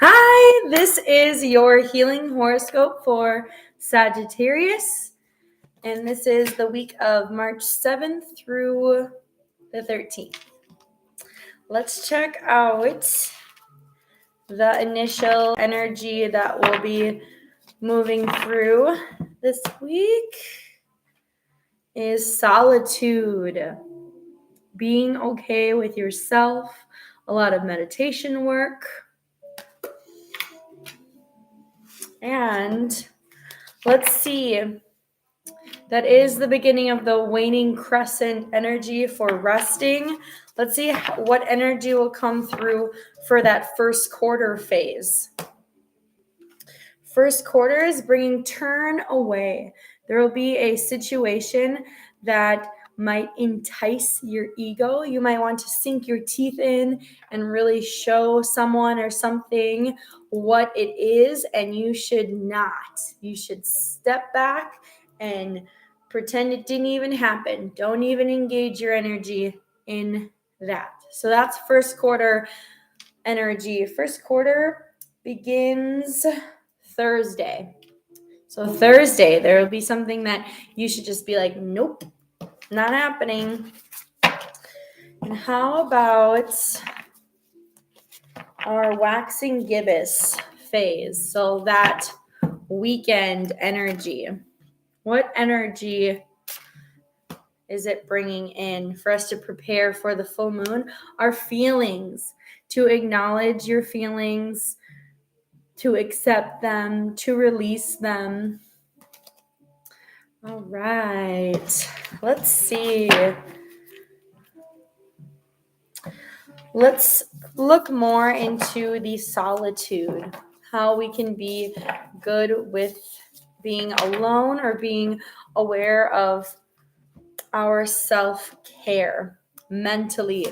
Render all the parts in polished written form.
Hi, this is your healing horoscope for Sagittarius, and this is the week of March 7th through the 13th. Let's check out the initial energy that will be moving through this week is solitude, being okay with yourself, a lot of meditation work. And let's see. That is the beginning of the waning crescent energy for resting. Let's see what energy will come through for that first quarter phase. First quarter is bringing turn away. There will be a situation that might entice your ego. You might want to sink your teeth in and really show someone or something what it is, and you should not. You should step back and pretend it didn't even happen. Don't even engage your energy in that. So that's first quarter energy. First quarter begins Thursday. So Thursday, there will be something that you should just be like, nope, not happening. And how about our waxing gibbous phase? So that weekend energy. What energy is it bringing in for us to prepare for the full moon? Our feelings, to acknowledge your feelings, to accept them, to release them. All right, let's see. Let's look more into the solitude, how we can be good with being alone or being aware of our self-care mentally.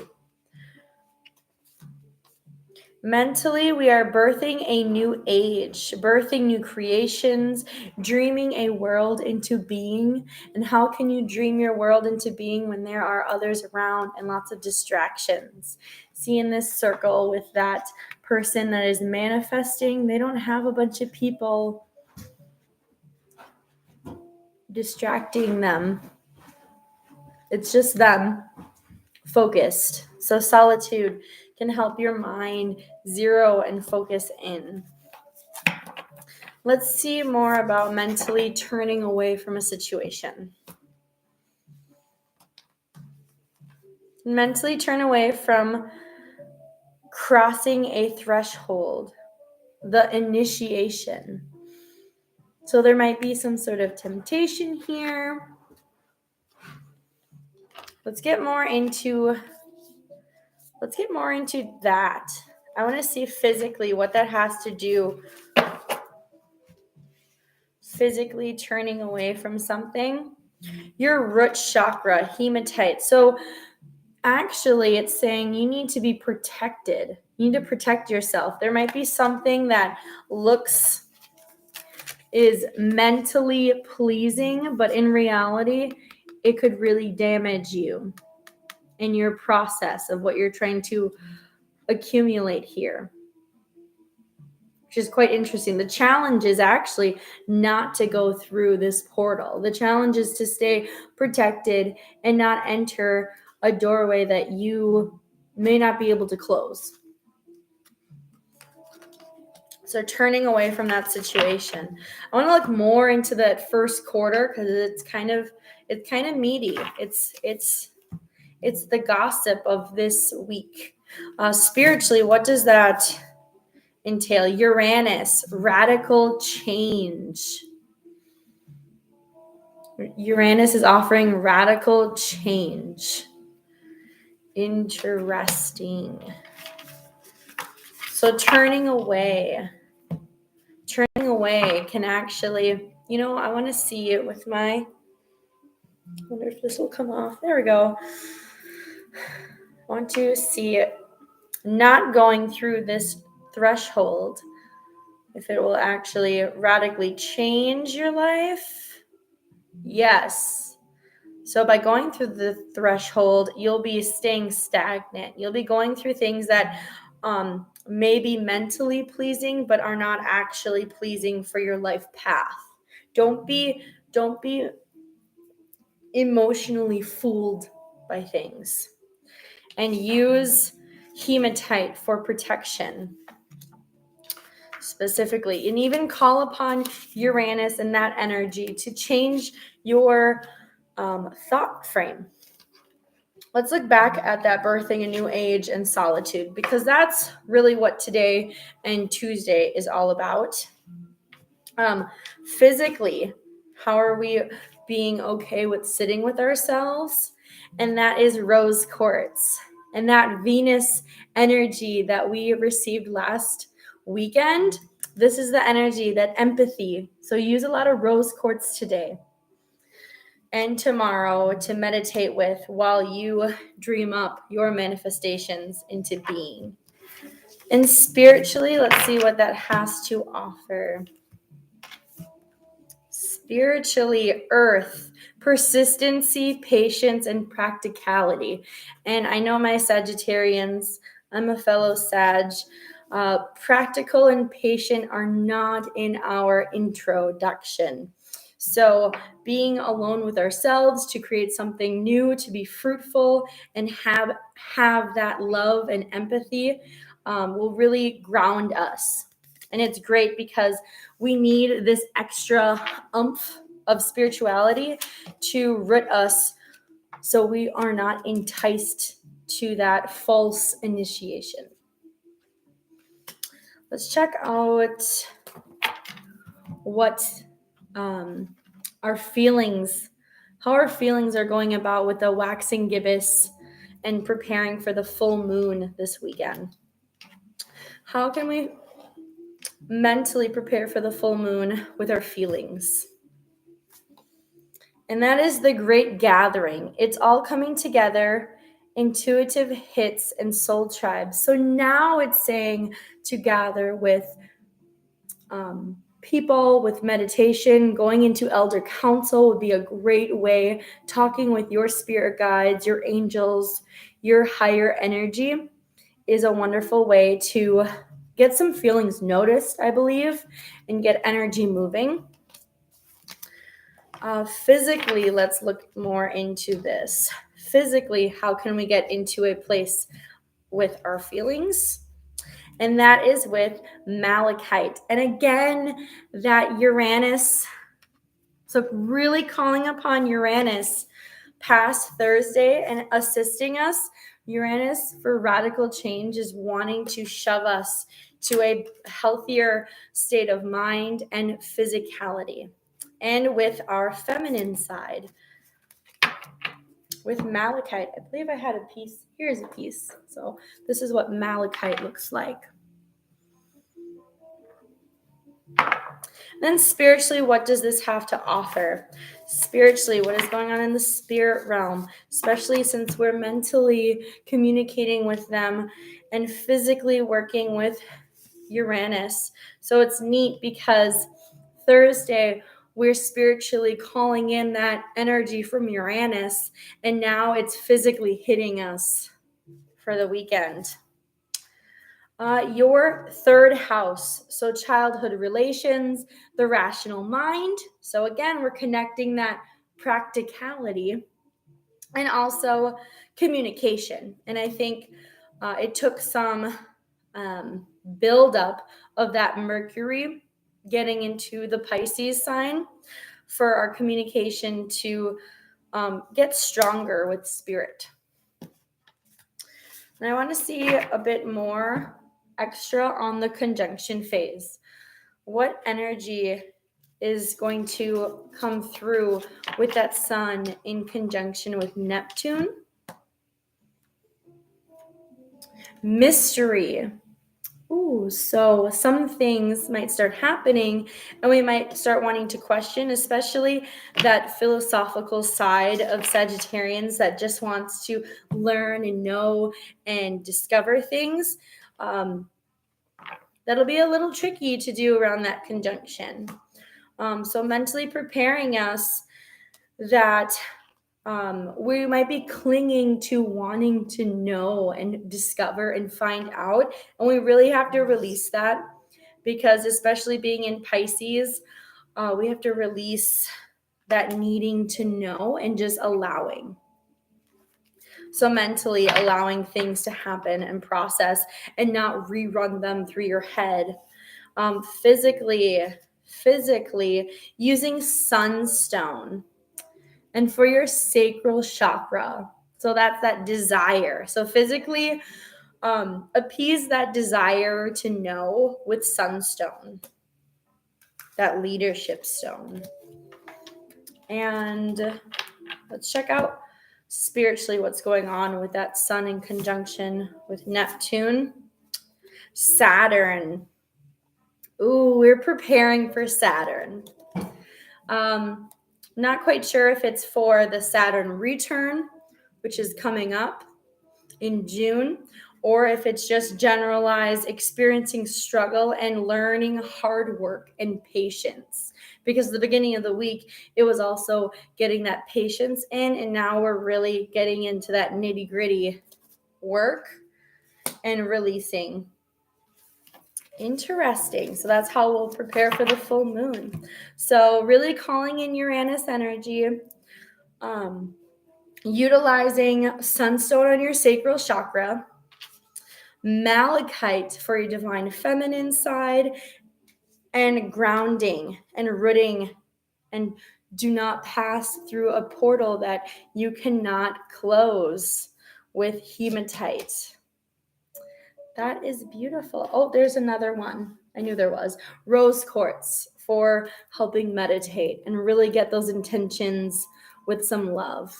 Mentally, we are birthing a new age, birthing new creations, dreaming a world into being. And how can you dream your world into being when there are others around and lots of distractions? See, in this circle with that person that is manifesting, they don't have a bunch of people distracting them. It's just them focused. So solitude can help your mind zero and focus in. Let's see more about mentally turning away from a situation. Mentally turn away from crossing a threshold, the initiation. So there might be some sort of temptation here. Let's get more into that. I want to see physically what that has to do. Physically turning away from something. Your root chakra, hematite. So actually it's saying you need to be protected. You need to protect yourself. There might be something that is mentally pleasing, but in reality, it could really damage you in your process of what you're trying to accumulate here, which is quite interesting. The challenge is actually not to go through this portal. The challenge is to stay protected and not enter a doorway that you may not be able to close. So turning away from that situation. I want to look more into that first quarter because it's kind of meaty. It's the gossip of this week. Spiritually, what does that entail? Uranus, radical change. Uranus is offering radical change. Interesting. So turning away can actually, I want to see it with I wonder if this will come off. There we go. I want to see it not going through this threshold, if it will actually radically change your life. Yes. So by going through the threshold, you'll be staying stagnant. You'll be going through things that may be mentally pleasing, but are not actually pleasing for your life path. Don't be emotionally fooled by things. And use hematite for protection specifically. And even call upon Uranus and that energy to change your thought frame. Let's look back at that birthing a new age and solitude, because that's really what today and Tuesday is all about. Physically, how are we being okay with sitting with ourselves? And that is rose quartz. And that Venus energy that we received last weekend, this is the energy, that empathy. So use a lot of rose quartz today and tomorrow to meditate with while you dream up your manifestations into being. And spiritually, let's see what that has to offer. Spiritually, earth, persistency, patience, and practicality. And I know my Sagittarians, I'm a fellow Sag. Practical and patient are not in our introduction. So being alone with ourselves to create something new, to be fruitful, and have that love and empathy will really ground us. And it's great because we need this extra oomph of spirituality to root us so we are not enticed to that false initiation. Let's check out what our feelings, how our feelings are going about with the waxing gibbous and preparing for the full moon this weekend. How can we mentally prepare for the full moon with our feelings? And that is the great gathering. It's all coming together, intuitive hits and soul tribes. So now it's saying to gather with people, with meditation. Going into elder council would be a great way. Talking with your spirit guides, your angels, your higher energy is a wonderful way to get some feelings noticed, I believe, and get energy moving. Physically, let's look more into this. Physically, how can we get into a place with our feelings? And that is with malachite. And again, that Uranus. So really calling upon Uranus past Thursday and assisting us. Uranus for radical change is wanting to shove us to a healthier state of mind and physicality. And with our feminine side, with malachite, I believe I had a piece. Here's a piece. So this is what malachite looks like. Then spiritually, what does this have to offer? Spiritually, what is going on in the spirit realm, especially since we're mentally communicating with them and physically working with Uranus. So it's neat because Thursday, we're spiritually calling in that energy from Uranus, and now it's physically hitting us for the weekend. Your third house, so childhood relations, the rational mind. So again, we're connecting that practicality and also communication. And I think it took some buildup of that Mercury getting into the Pisces sign for our communication to get stronger with spirit. And I want to see a bit more extra on the conjunction phase. What energy is going to come through with that sun in conjunction with Neptune? Mystery. Ooh, so some things might start happening and we might start wanting to question, especially that philosophical side of Sagittarians that just wants to learn and know and discover things. That'll be a little tricky to do around that conjunction. So mentally preparing us that We might be clinging to wanting to know and discover and find out. And we really have to release that, because especially being in Pisces, we have to release that needing to know and just allowing. So mentally allowing things to happen and process and not rerun them through your head. Physically using sunstone. And for your sacral chakra, so that's that desire. So physically, appease that desire to know with sunstone, that leadership stone. And let's check out spiritually what's going on with that sun in conjunction with Neptune. Saturn. Ooh, we're preparing for Saturn. Not quite sure if it's for the Saturn return, which is coming up in June, or if it's just generalized experiencing struggle and learning hard work and patience. Because the beginning of the week, it was also getting that patience in, and now we're really getting into that nitty-gritty work and releasing. Interesting. So that's how we'll prepare for the full moon. So really calling in Uranus energy, utilizing sunstone on your sacral chakra, malachite for your divine feminine side, and grounding and rooting. And do not pass through a portal that you cannot close with hematite. That is beautiful. Oh, there's another one. I knew there was. Rose quartz for helping meditate and really get those intentions with some love.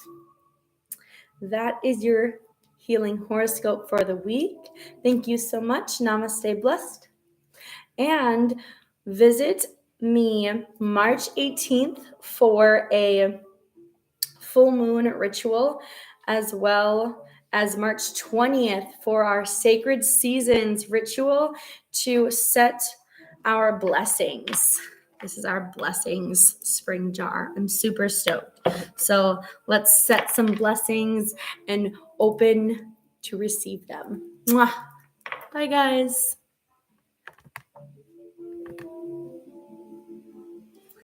That is your healing horoscope for the week. Thank you so much. Namaste, blessed. And visit me March 18th for a full moon ritual, as well as March 20th for our sacred seasons ritual to set our blessings. This is our blessings spring jar. I'm super stoked. So let's set some blessings and open to receive them. Mwah. Bye, guys.